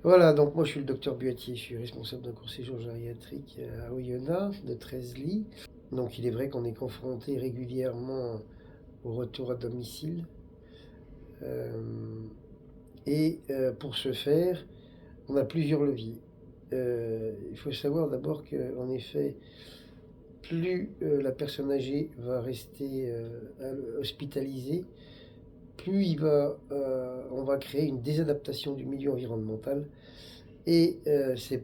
Voilà, donc moi je suis le docteur Buatier, je suis responsable d'un court séjour gériatrique à Oyonnax de 13 lits. Donc il est vrai qu'on est confronté régulièrement au retour à domicile. Euh, pour ce faire, on a plusieurs leviers. Il faut savoir d'abord qu'en effet, plus la personne âgée va rester hospitalisée, plus on va créer une désadaptation du milieu environnemental. C'est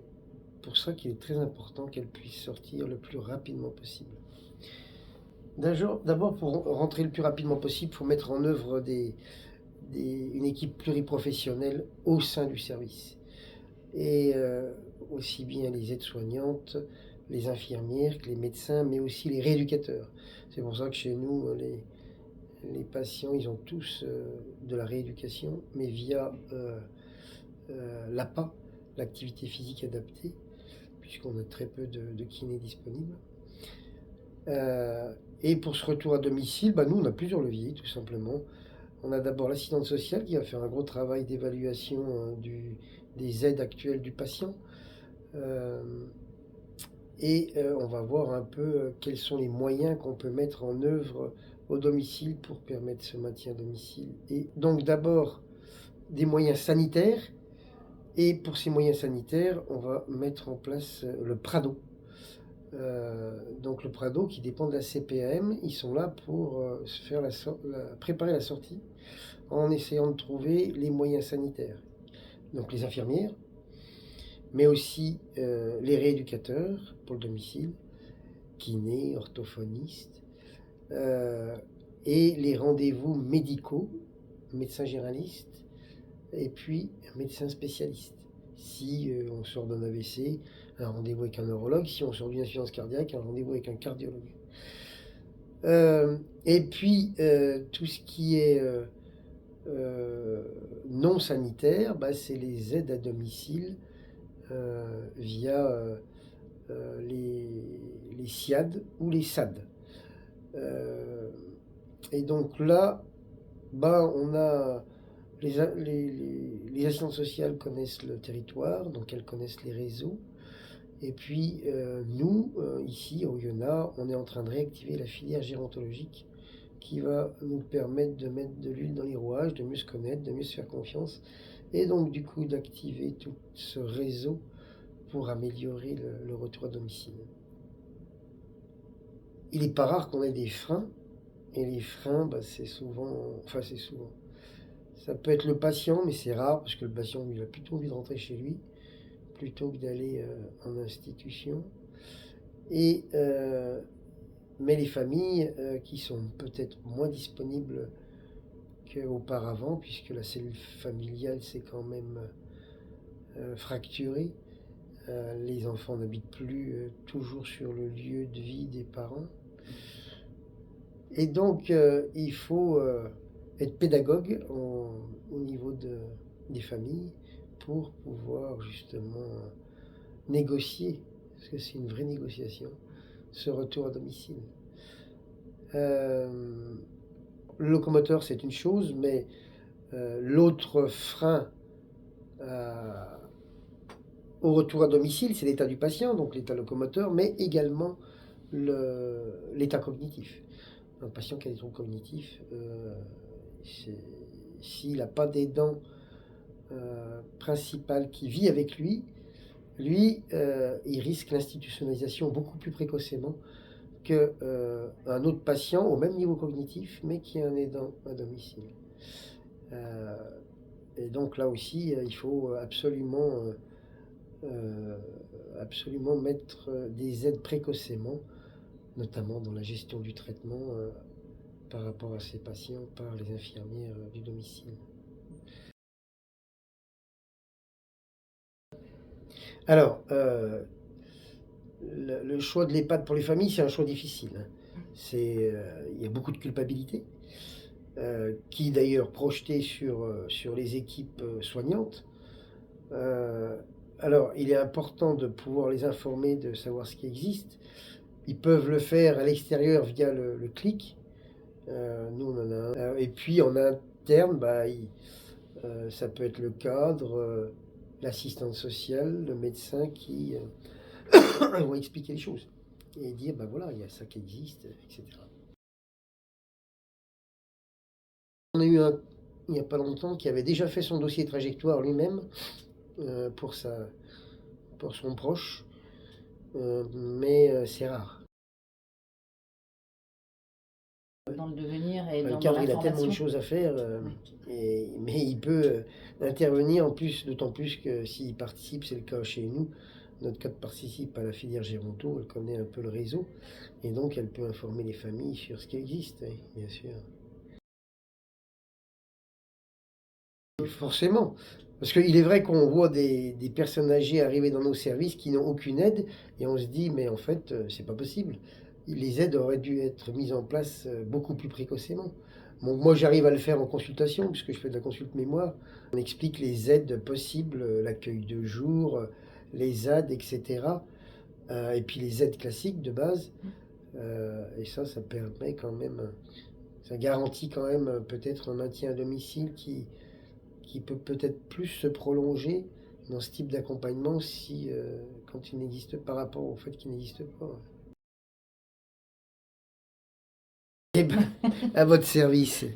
pour ça qu'il est très important qu'elle puisse sortir le plus rapidement possible. D'abord, pour rentrer le plus rapidement possible, il faut mettre en œuvre une équipe pluriprofessionnelle au sein du service. Et aussi bien les aides-soignantes, les infirmières que les médecins, mais aussi les rééducateurs. C'est pour ça que chez nous, les patients, ils ont tous de la rééducation, mais via l'APA, l'activité physique adaptée, puisqu'on a très peu de kinés disponibles. Et pour ce retour à domicile, nous, on a plusieurs leviers, tout simplement. On a d'abord l'assistante sociale qui va faire un gros travail d'évaluation des aides actuelles du patient. Euh, on va voir un peu quels sont les moyens qu'on peut mettre en œuvre au domicile pour permettre ce maintien à domicile. Et donc d'abord des moyens sanitaires. Et pour ces moyens sanitaires, on va mettre en place le Prado. Donc le Prado qui dépend de la CPAM, ils sont là pour préparer la sortie en essayant de trouver les moyens sanitaires. Donc les infirmières, mais aussi les rééducateurs pour le domicile, kinés, orthophonistes, et les rendez-vous médicaux, médecins généralistes, et puis médecins spécialistes. Si on sort d'un AVC, un rendez-vous avec un neurologue. Si on sort d'une insuffisance cardiaque, un rendez-vous avec un cardiologue. Et puis tout ce qui est non sanitaire, c'est les aides à domicile via les SIAD ou les SAD. Et donc là, on a les assistantes sociales connaissent le territoire, donc elles connaissent les réseaux. Et puis nous, ici au Oyonnax, on est en train de réactiver la filière gérontologique qui va nous permettre de mettre de l'huile dans les rouages, de mieux se connaître, de mieux se faire confiance, et donc du coup d'activer tout ce réseau pour améliorer le retour à domicile. Il n'est pas rare qu'on ait des freins, et les freins, c'est souvent, ça peut être le patient, mais c'est rare parce que le patient, il a plutôt envie de rentrer chez lui plutôt que d'aller en institution. Mais les familles qui sont peut-être moins disponibles qu'auparavant, puisque la cellule familiale s'est quand même fracturée. Les enfants n'habitent plus toujours sur le lieu de vie des parents. Et donc, il faut être pédagogue au niveau des familles pour pouvoir justement négocier, parce que c'est une vraie négociation, ce retour à domicile. Le locomoteur, c'est une chose, mais l'autre frein au retour à domicile, c'est l'état du patient, donc l'état locomoteur, mais également l'état cognitif. Un patient qui a des troubles cognitifs, s'il n'a pas d'aidant principal qui vit avec lui, il risque l'institutionnalisation beaucoup plus précocement qu'un autre patient au même niveau cognitif, mais qui a un aidant à domicile. Et donc là aussi, il faut absolument mettre des aides précocement, notamment dans la gestion du traitement par rapport à ces patients par les infirmières du domicile. Alors, le choix de l'EHPAD pour les familles, c'est un choix difficile. Il y a beaucoup de culpabilité, qui d'ailleurs projetée sur les équipes soignantes. Alors, il est important de pouvoir les informer, de savoir ce qui existe. Ils peuvent le faire à l'extérieur via le clic. Nous, on en a un. Et puis, en interne, ça peut être le cadre, l'assistante sociale, le médecin qui vont expliquer les choses et dire, ben voilà, il y a ça qui existe, etc. On a eu un, il n'y a pas longtemps, qui avait déjà fait son dossier trajectoire lui-même pour son proche, mais c'est rare. Dans le devenir et Le dans cadre, il a tellement de l'information. choses à faire, Oui. mais il peut intervenir en plus, d'autant plus que s'il participe, c'est le cas chez nous. Notre cadre participe à la filière Géronto, elle connaît un peu le réseau, et donc elle peut informer les familles sur ce qui existe, oui, bien sûr. Et forcément, parce qu'il est vrai qu'on voit des personnes âgées arriver dans nos services qui n'ont aucune aide, et on se dit, mais en fait, c'est pas possible. Les aides auraient dû être mises en place beaucoup plus précocement. Bon, moi, j'arrive à le faire en consultation, puisque je fais de la consulte mémoire. On explique les aides possibles, l'accueil de jour, les aides, etc. Et puis les aides classiques de base. Et ça permet quand même, ça garantit quand même peut-être un maintien à domicile qui peut peut-être plus se prolonger dans ce type d'accompagnement si, quand il n'existe par rapport au fait qu'il n'existe pas. Eh ben, à votre service.